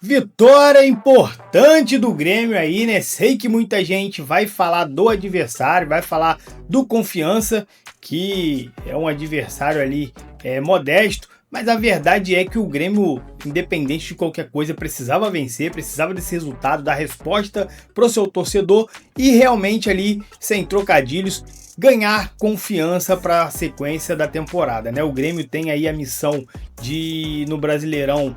Vitória importante do Grêmio aí, né? Sei que muita gente vai falar do adversário, vai falar do Confiança, que é um adversário ali modesto, mas a verdade é que o Grêmio, independente de qualquer coisa, precisava vencer, precisava desse resultado, dar resposta pro seu torcedor e realmente ali, sem trocadilhos, ganhar confiança para a sequência da temporada, né? O Grêmio tem aí a missão de, no Brasileirão,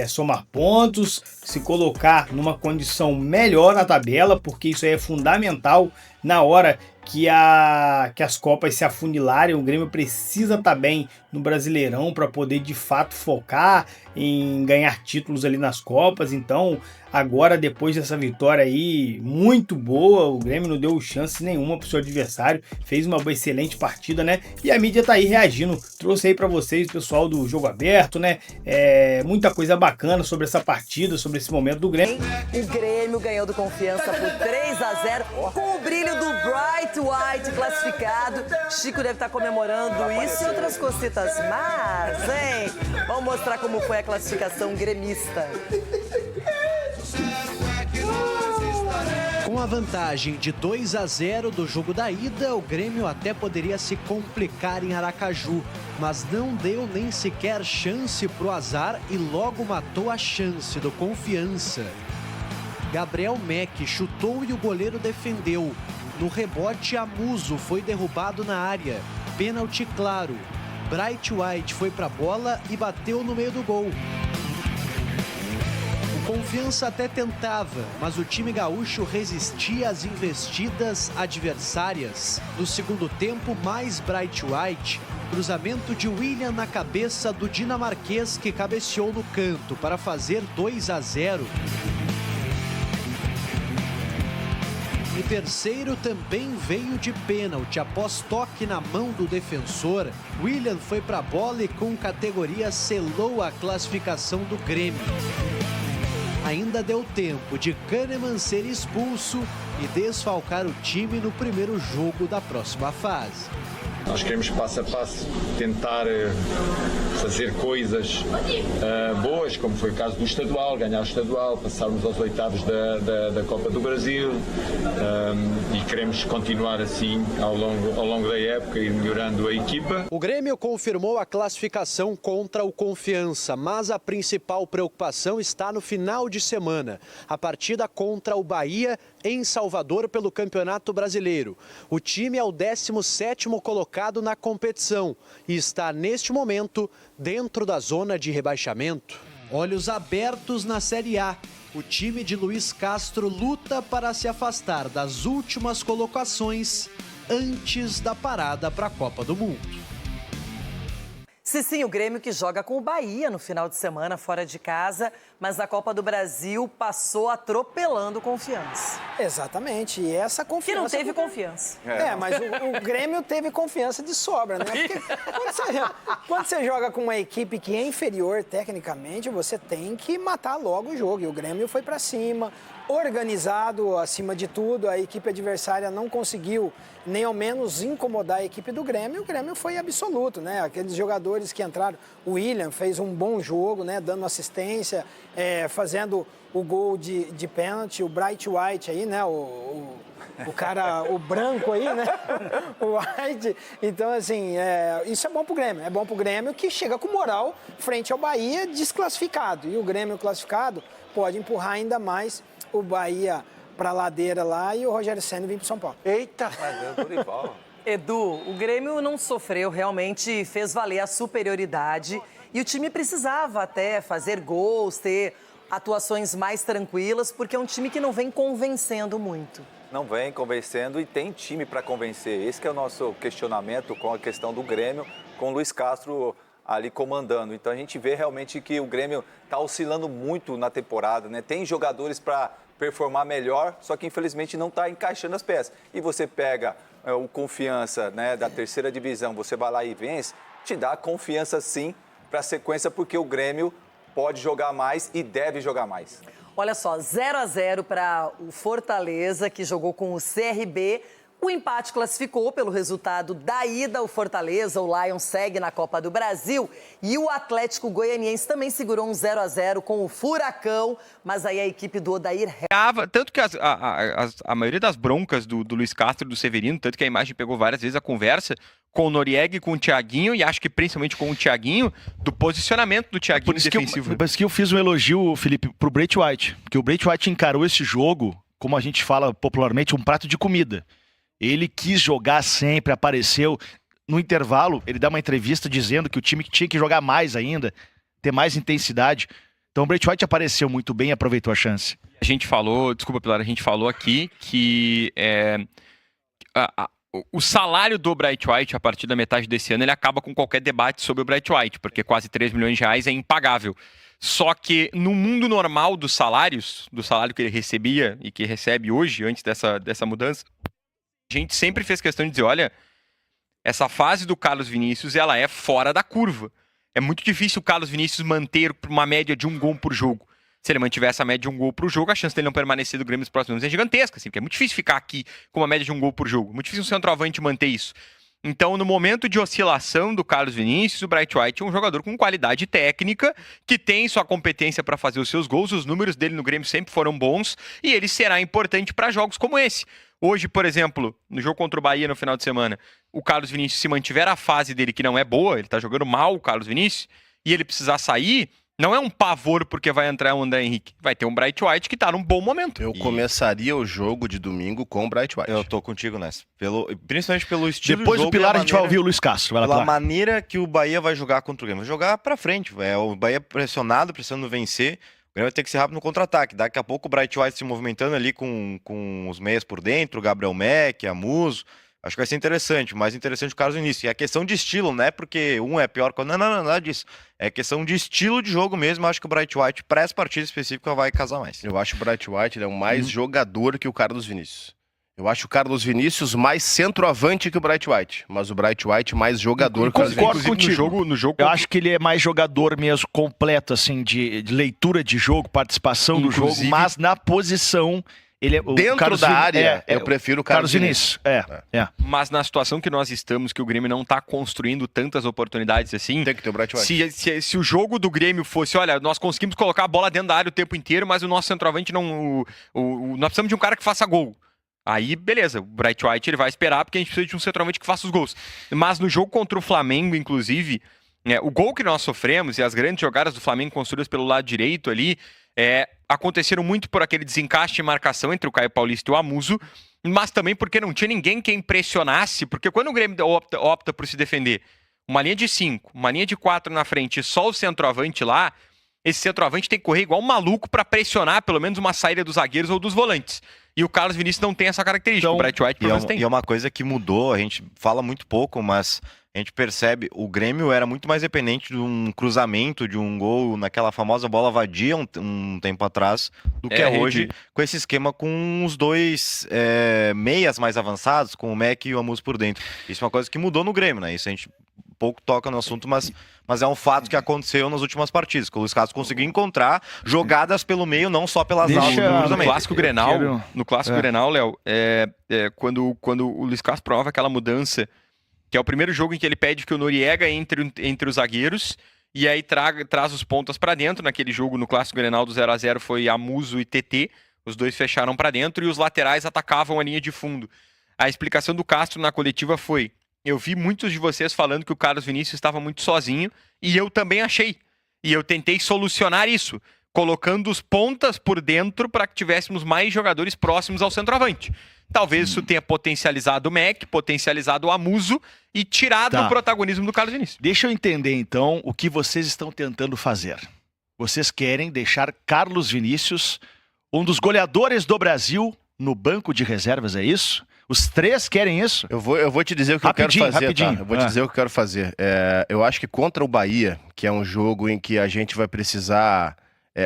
somar pontos, se colocar numa condição melhor na tabela, porque isso aí é fundamental na hora que as Copas se afunilarem. O Grêmio precisa estar bem no Brasileirão para poder de fato focar em ganhar títulos ali nas Copas. Então, agora, depois dessa vitória aí muito boa, o Grêmio não deu chance nenhuma para o seu adversário, fez uma excelente partida, né? E a mídia tá aí reagindo. Trouxe aí para vocês o pessoal do Jogo Aberto, né? Muita coisa bacana sobre essa partida, sobre esse momento do Grêmio. O Grêmio ganhou do Confiança por 3-0, com o brilho do Bright White classificado. Chico deve estar comemorando isso e outras cositas más, hein? Vamos mostrar como foi a classificação gremista. Com a vantagem de 2-0 do jogo da ida, o Grêmio até poderia se complicar em Aracaju, mas não deu nem sequer chance pro azar e logo matou a chance do Confiança. Gabriel Meck chutou e o goleiro defendeu. No rebote, Amuso foi derrubado na área. Pênalti claro. Bright White foi pra bola e bateu no meio do gol. O Confiança até tentava, mas o time gaúcho resistia às investidas adversárias. No segundo tempo, mais Bright White, cruzamento de William na cabeça do dinamarquês que cabeceou no canto para fazer 2-0. O terceiro também veio de pênalti. Após toque na mão do defensor, William foi para a bola e com categoria selou a classificação do Grêmio. Ainda deu tempo de Kahneman ser expulso e desfalcar o time no primeiro jogo da próxima fase. Nós queremos passo a passo tentar fazer coisas boas, como foi o caso do estadual, ganhar o estadual, passarmos aos oitavos da Copa do Brasil, e queremos continuar assim ao longo da época e melhorando a equipa. O Grêmio confirmou a classificação contra o Confiança, mas a principal preocupação está no final de semana, a partida contra o Bahia em Salvador pelo Campeonato Brasileiro. O time é o 17º colocado na competição e está, neste momento, dentro da zona de rebaixamento. Olhos abertos na Série A. O time de Luiz Castro luta para se afastar das últimas colocações antes da parada para a Copa do Mundo. Sim, o Grêmio que joga com o Bahia no final de semana, fora de casa, mas na Copa do Brasil passou atropelando o Confiança. Exatamente, e essa confiança... Que não teve confiança. Mas o Grêmio teve confiança de sobra, né? Porque quando você joga com uma equipe que é inferior tecnicamente, você tem que matar logo o jogo. E o Grêmio foi pra cima, organizado acima de tudo, a equipe adversária não conseguiu nem ao menos incomodar a equipe do Grêmio, o Grêmio foi absoluto, né? Aqueles jogadores que entraram, o William fez um bom jogo, né? Dando assistência, fazendo o gol de pênalti, o Bright White aí, né? O cara, o branco aí, né? O White. Então, assim, isso é bom pro Grêmio. É bom pro Grêmio que chega com moral frente ao Bahia desclassificado. E o Grêmio classificado pode empurrar ainda mais o Bahia para a ladeira lá e o Rogério Ceni vir para São Paulo. Eita, mas eu tô de bola. Edu, o Grêmio não sofreu, realmente fez valer a superioridade e o time precisava até fazer gols, ter atuações mais tranquilas, porque é um time que não vem convencendo muito. Não vem convencendo e tem time para convencer. Esse que é o nosso questionamento com a questão do Grêmio, com o Luiz Castro ali comandando. Então a gente vê realmente que o Grêmio está oscilando muito na temporada, né? Tem jogadores para performar melhor, só que infelizmente não está encaixando as peças. E você pega o Confiança, né, da terceira divisão, você vai lá e vence, te dá confiança sim para a sequência, porque o Grêmio pode jogar mais e deve jogar mais. Olha só, 0-0 para o Fortaleza, que jogou com o CRB. O empate classificou pelo resultado da ida. O Fortaleza, o Lions, segue na Copa do Brasil. E o Atlético Goianiense também segurou um 0-0 com o Furacão. Mas aí a equipe do Odair... Tanto que a maioria das broncas do Luiz Castro e do Severino, tanto que a imagem pegou várias vezes a conversa com o Noriega e com o Thiaguinho, e acho que principalmente com o Thiaguinho, do posicionamento do Thiaguinho defensivo. Por isso que eu fiz um elogio, Felipe, pro Brait White. Porque o Brait White encarou esse jogo, como a gente fala popularmente, um prato de comida. Ele quis jogar sempre, apareceu. No intervalo, ele dá uma entrevista dizendo que o time tinha que jogar mais ainda, ter mais intensidade. Então o Brait White apareceu muito bem e aproveitou a chance. A gente falou, desculpa, Pilar, a gente falou aqui que o salário do Brait White, a partir da metade desse ano, ele acaba com qualquer debate sobre o Brait White, porque quase 3 milhões de reais é impagável. Só que no mundo normal dos salários, do salário que ele recebia e que recebe hoje, antes dessa mudança, a gente sempre fez questão de dizer, olha, essa fase do Carlos Vinícius, ela é fora da curva. É muito difícil o Carlos Vinícius manter uma média de 1 gol por jogo. Se ele mantiver essa média de 1 gol por jogo, a chance dele não permanecer do Grêmio nos próximos anos é gigantesca, assim, porque é muito difícil ficar aqui com uma média de 1 gol por jogo. Muito difícil um centroavante manter isso. Então, no momento de oscilação do Carlos Vinícius, o Brait White é um jogador com qualidade técnica, que tem sua competência para fazer os seus gols, os números dele no Grêmio sempre foram bons, e ele será importante para jogos como esse. Hoje, por exemplo, no jogo contra o Bahia no final de semana, o Carlos Vinícius, se mantiver a fase dele que não é boa, ele tá jogando mal o Carlos Vinícius, e ele precisar sair, não é um pavor porque vai entrar o André Henrique. Vai ter um Brait White que tá num bom momento. Eu começaria o jogo de domingo com o Brait White. Eu tô contigo nessa. Principalmente pelo estilo Depois de jogo. Depois do Pilar a gente vai ouvir o Luiz Castro. Vai lá, pela maneira que o Bahia vai jogar contra o Grêmio. Vai jogar pra frente. O Bahia pressionado, precisando vencer. O Grêmio vai ter que ser rápido no contra-ataque. Daqui a pouco o Brait White se movimentando ali com os meias por dentro, o Gabriel Mack, Amuso. Acho que vai ser interessante, mais interessante o Carlos Vinícius. E é questão de estilo, não é porque um é pior que o outro. Não, nada disso. É questão de estilo de jogo mesmo. Acho que o Brait White, para essa partida específica, vai casar mais. Eu acho o Brait White mais jogador que o Carlos Vinícius. Eu acho o Carlos Vinícius mais centroavante que o Brait White, mas o Brait White mais jogador que o Carlos Vinícius. Concordo contigo. No jogo, eu acho que ele é mais jogador mesmo, completo, assim, de leitura de jogo, participação no jogo, mas na posição... Ele é, dentro da área, eu prefiro o Carlos Vinícius. Mas na situação que nós estamos, que o Grêmio não está construindo tantas oportunidades assim... Tem que ter o Brait White. Se o jogo do Grêmio fosse, olha, nós conseguimos colocar a bola dentro da área o tempo inteiro, mas o nosso centroavante não... nós precisamos de um cara que faça gol. Aí, beleza, o Brait White ele vai esperar, porque a gente precisa de um centroavante que faça os gols. Mas no jogo contra o Flamengo, inclusive, o gol que nós sofremos e as grandes jogadas do Flamengo construídas pelo lado direito ali... aconteceram muito por aquele desencaixe de marcação entre o Caio Paulista e o Amuso, mas também porque não tinha ninguém que impressionasse, porque quando o Grêmio opta por se defender uma linha de 5, uma linha de 4 na frente e só o centroavante lá, esse centroavante tem que correr igual um maluco para pressionar pelo menos uma saída dos zagueiros ou dos volantes. E o Carlos Vinícius não tem essa característica, então, o Brait White pelo menos tem. E é uma coisa que mudou, a gente fala muito pouco, mas... A gente percebe, o Grêmio era muito mais dependente de um cruzamento, de um gol naquela famosa bola vadia um tempo atrás, do que é hoje, com esse esquema com os dois meias mais avançados, com o Mack e o Amuso por dentro. Isso é uma coisa que mudou no Grêmio, né? Isso a gente pouco toca no assunto, mas é um fato que aconteceu nas últimas partidas, que o Luiz Castro conseguiu encontrar jogadas pelo meio, não só pelas aulas do cruzamento. No clássico Grenal, Léo, quando o Luiz Castro prova aquela mudança, que é o primeiro jogo em que ele pede que o Noriega entre os zagueiros e aí traz os pontas para dentro. Naquele jogo, no Clássico Grenal do 0-0, foi Amuso e TT. Os dois fecharam para dentro e os laterais atacavam a linha de fundo. A explicação do Castro na coletiva foi: eu vi muitos de vocês falando que o Carlos Vinícius estava muito sozinho e eu também achei. E eu tentei solucionar isso, colocando os pontas por dentro para que tivéssemos mais jogadores próximos ao centroavante. Talvez isso tenha potencializado o Mack, potencializado o Amuso e tirado o protagonismo do Carlos Vinícius. Deixa eu entender, então, o que vocês estão tentando fazer. Vocês querem deixar Carlos Vinícius, um dos goleadores do Brasil, no banco de reservas, é isso? Os três querem isso? Eu vou te dizer o que eu quero fazer, tá? Eu vou te dizer o que eu quero fazer. Eu acho que contra o Bahia, que é um jogo em que a gente vai precisar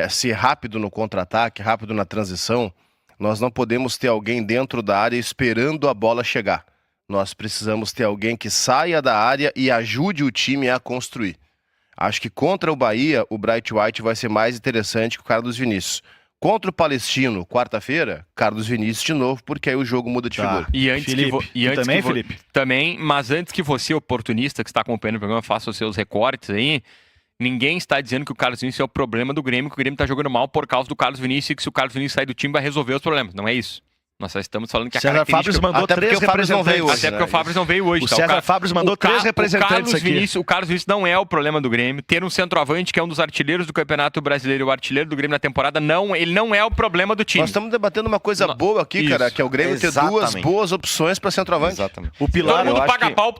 ser rápido no contra-ataque, rápido na transição, nós não podemos ter alguém dentro da área esperando a bola chegar. Nós precisamos ter alguém que saia da área e ajude o time a construir. Acho que contra o Bahia, o Brait White vai ser mais interessante que o Carlos Vinícius. Contra o Palestino, quarta-feira, Carlos Vinícius de novo, porque aí o jogo muda de figura. E antes Felipe, também, Felipe? Também, mas antes que você, oportunista, que está acompanhando o programa, faça os seus recortes aí, ninguém está dizendo que o Carlos Vinícius é o problema do Grêmio, que o Grêmio está jogando mal por causa do Carlos Vinícius e que se o Carlos Vinícius sair do time vai resolver os problemas. Não é isso. Nós só estamos falando que a César Fabres mandou 3 representantes. Até porque o Fabres não veio hoje. O César Fabres mandou 3 representantes aqui. O Carlos Vinícius não é o problema do Grêmio. Ter um centroavante que é um dos artilheiros do Campeonato Brasileiro, o artilheiro do Grêmio na temporada, ele não é o problema do time. Nós estamos debatendo uma coisa boa aqui, cara, que é o Grêmio ter 2 boas opções para centroavante. Exatamente. O Pilar,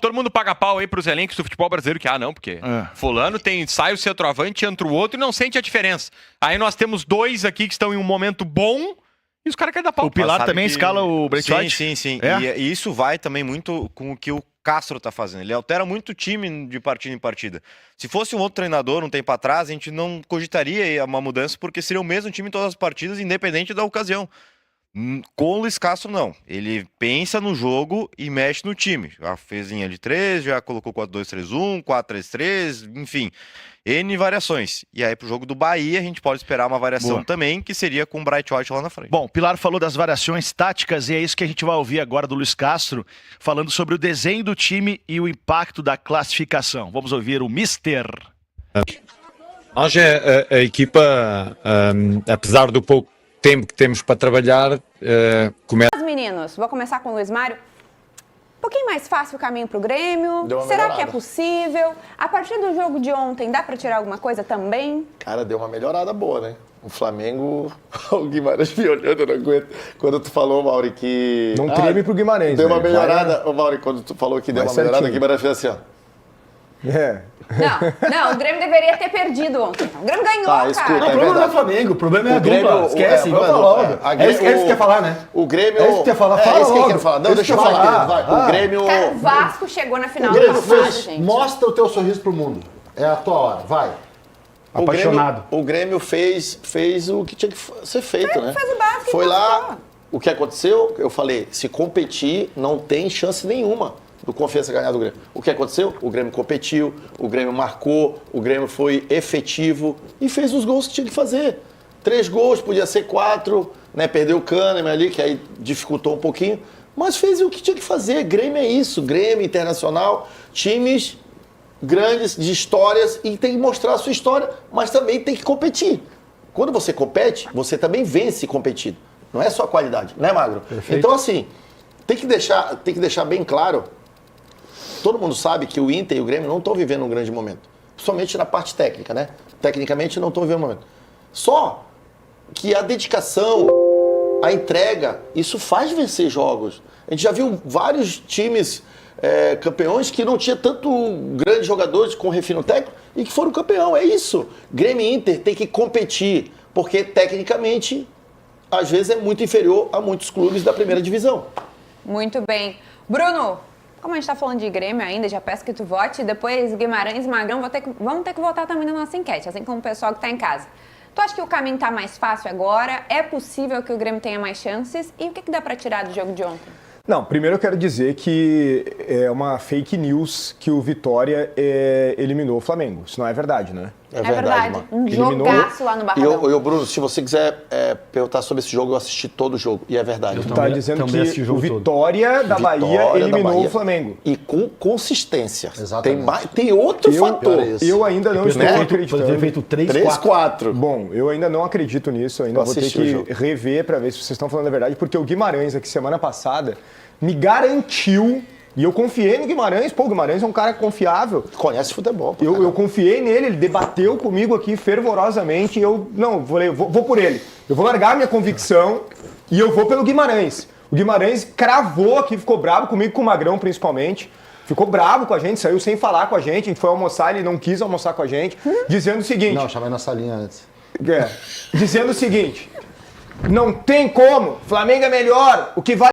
todo mundo paga pau aí pros elencos do futebol brasileiro, que não, porque fulano sai o centroavante, entra o outro e não sente a diferença. Aí nós temos 2 aqui que estão em um momento bom. E os caras querem dar pau. O Pilar também escala o Brett White? Sim. É? E isso vai também muito com o que o Castro tá fazendo. Ele altera muito o time de partida em partida. Se fosse um outro treinador um tempo atrás, a gente não cogitaria uma mudança, porque seria o mesmo time em todas as partidas, independente da ocasião. Com o Luiz Castro, não. Ele pensa no jogo e mexe no time. Já fez linha de 3, já colocou 4-2-3-1, 4-3-3, enfim. N variações. E aí, pro jogo do Bahia, a gente pode esperar uma variação também, que seria com o Bright White lá na frente. Bom, Pilar falou das variações táticas e é isso que a gente vai ouvir agora do Luiz Castro, falando sobre o desenho do time e o impacto da classificação. Vamos ouvir o Mister. Hoje a equipa, apesar do pouco tempo que temos para trabalhar, começa... Meninos, vou começar com o Luiz Mário. Um pouquinho mais fácil o caminho para o Grêmio? Será que é possível? A partir do jogo de ontem, dá para tirar alguma coisa também? Cara, deu uma melhorada boa, né? O Flamengo, o Guimarães me olhando, eu não aguento. Quando tu falou, Mauri, que... Não treme pro Guimarães. Deu uma melhorada. Ô, Mauri, quando tu falou que deu uma melhorada, o Guimarães fez assim, ó. Não, o Grêmio deveria ter perdido ontem. O Grêmio ganhou, cara. Não, o problema não é o Flamengo, o problema é a dupla. Esquece, vamos falar logo. É isso que você quer falar, né? O Grêmio... É isso que você quer falar, fala logo. É isso que quer falar. Não, deixa eu falar. Vai. O Grêmio... Cara, o Vasco chegou na final do passado, gente. Mostra o teu sorriso pro mundo. É a tua hora, vai. Apaixonado. O Grêmio fez o que tinha que ser feito, né? Fez o básico. Foi lá, o que aconteceu, eu falei, se competir, não tem chance nenhuma do Confiança ganhar do Grêmio. O que aconteceu? O Grêmio competiu, o Grêmio marcou, o Grêmio foi efetivo e fez os gols que tinha que fazer. 3 gols, podia ser 4, né? Perdeu o Kahneman ali, que aí dificultou um pouquinho, mas fez o que tinha que fazer. Grêmio é isso, Grêmio, Internacional, times grandes, de histórias, e tem que mostrar a sua história, mas também tem que competir. Quando você compete, você também vence competindo. Não é só qualidade, né, Magro? Perfeito. Então, assim, tem que deixar bem claro. Todo mundo sabe que o Inter e o Grêmio não estão vivendo um grande momento. Principalmente na parte técnica, né? Tecnicamente não estão vivendo um momento. Só que a dedicação, a entrega, isso faz vencer jogos. A gente já viu vários times campeões que não tinha tanto grandes jogadores com refino técnico e que foram campeão. É isso. Grêmio e Inter tem que competir, porque tecnicamente, às vezes, é muito inferior a muitos clubes da primeira divisão. Muito bem. Bruno, como a gente está falando de Grêmio ainda, já peço que tu vote. Depois, Guimarães e Magrão vão ter que votar também na nossa enquete, assim como o pessoal que está em casa. Tu acha que o caminho está mais fácil agora? É possível que o Grêmio tenha mais chances? E o que dá para tirar do jogo de ontem? Não, primeiro eu quero dizer que é uma fake news que o Vitória eliminou o Flamengo. Isso não é verdade, né? É verdade. Um jogaço lá no Barradão. E Bruno, se você quiser perguntar sobre esse jogo, eu assisti todo o jogo. E é verdade. Tu tá dizendo que o Vitória da Bahia eliminou o Flamengo. E com consistência. Exatamente. Tem outro fator. Eu ainda não estou acreditando. Poderia ter feito 3-4. Bom, eu ainda não acredito nisso. Eu ainda vou ter que rever para ver se vocês estão falando a verdade. Porque o Guimarães, aqui semana passada, me garantiu. E eu confiei no Guimarães. Pô, o Guimarães é um cara confiável. Conhece futebol. Eu confiei nele, ele debateu comigo aqui fervorosamente. E eu, vou por ele. Eu vou largar a minha convicção e eu vou pelo Guimarães. O Guimarães cravou aqui, ficou bravo comigo, com o Magrão principalmente. Ficou bravo com a gente, saiu sem falar com a gente. A gente foi almoçar, ele não quis almoçar com a gente. Dizendo o seguinte... Não, chamei na salinha antes. Dizendo o seguinte... Não tem como, Flamengo é melhor, o que vale...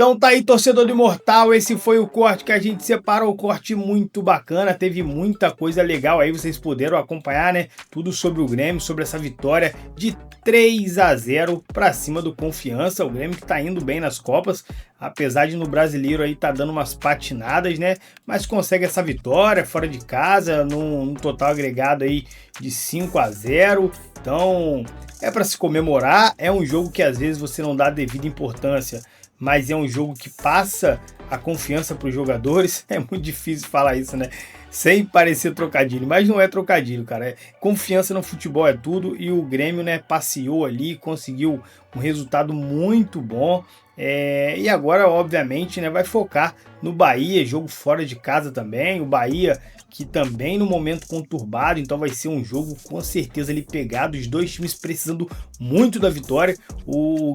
Então tá aí, torcedor do Imortal, esse foi o corte que a gente separou, um corte muito bacana, teve muita coisa legal aí, vocês puderam acompanhar, né? Tudo sobre o Grêmio, sobre essa vitória de 3-0 pra cima do Confiança, o Grêmio que tá indo bem nas Copas, apesar de no Brasileiro aí tá dando umas patinadas, né? Mas consegue essa vitória fora de casa, num total agregado aí de 5-0, então é pra se comemorar, é um jogo que às vezes você não dá a devida importância, mas é um jogo que passa a confiança para os jogadores. É muito difícil falar isso, né? Sem parecer trocadilho, mas não é trocadilho, cara. Confiança no futebol é tudo e o Grêmio, né, passeou ali, conseguiu um resultado muito bom. E agora, obviamente, né, vai focar no Bahia, jogo fora de casa também. O Bahia que também no momento conturbado, então vai ser um jogo com certeza ali pegado, os dois times precisando muito da vitória. O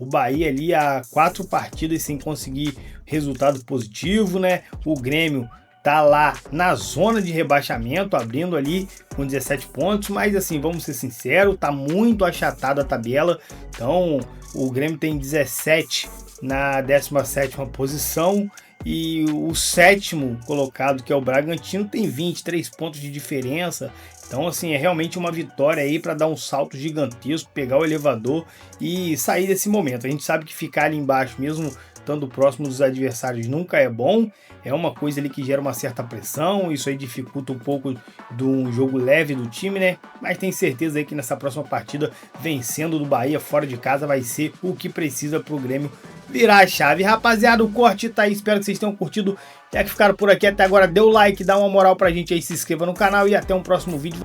Bahia ali há 4 partidas sem conseguir resultado positivo, né? O Grêmio tá lá na zona de rebaixamento, abrindo ali com 17 pontos, mas assim, vamos ser sinceros, tá muito achatada a tabela, então o Grêmio tem 17 na 17ª posição, e o 7º colocado, que é o Bragantino, tem 23 pontos de diferença. Então, assim, é realmente uma vitória aí para dar um salto gigantesco, pegar o elevador e sair desse momento. A gente sabe que ficar ali embaixo, mesmo estando próximo dos adversários, nunca é bom. É uma coisa ali que gera uma certa pressão, isso aí dificulta um pouco do jogo leve do time, né? Mas tem certeza aí que nessa próxima partida, vencendo do Bahia fora de casa, vai ser o que precisa pro Grêmio virar a chave. Rapaziada, o corte tá aí, espero que vocês tenham curtido. Já que ficaram por aqui até agora, dê o like, dá uma moral pra gente aí, se inscreva no canal e até um próximo vídeo.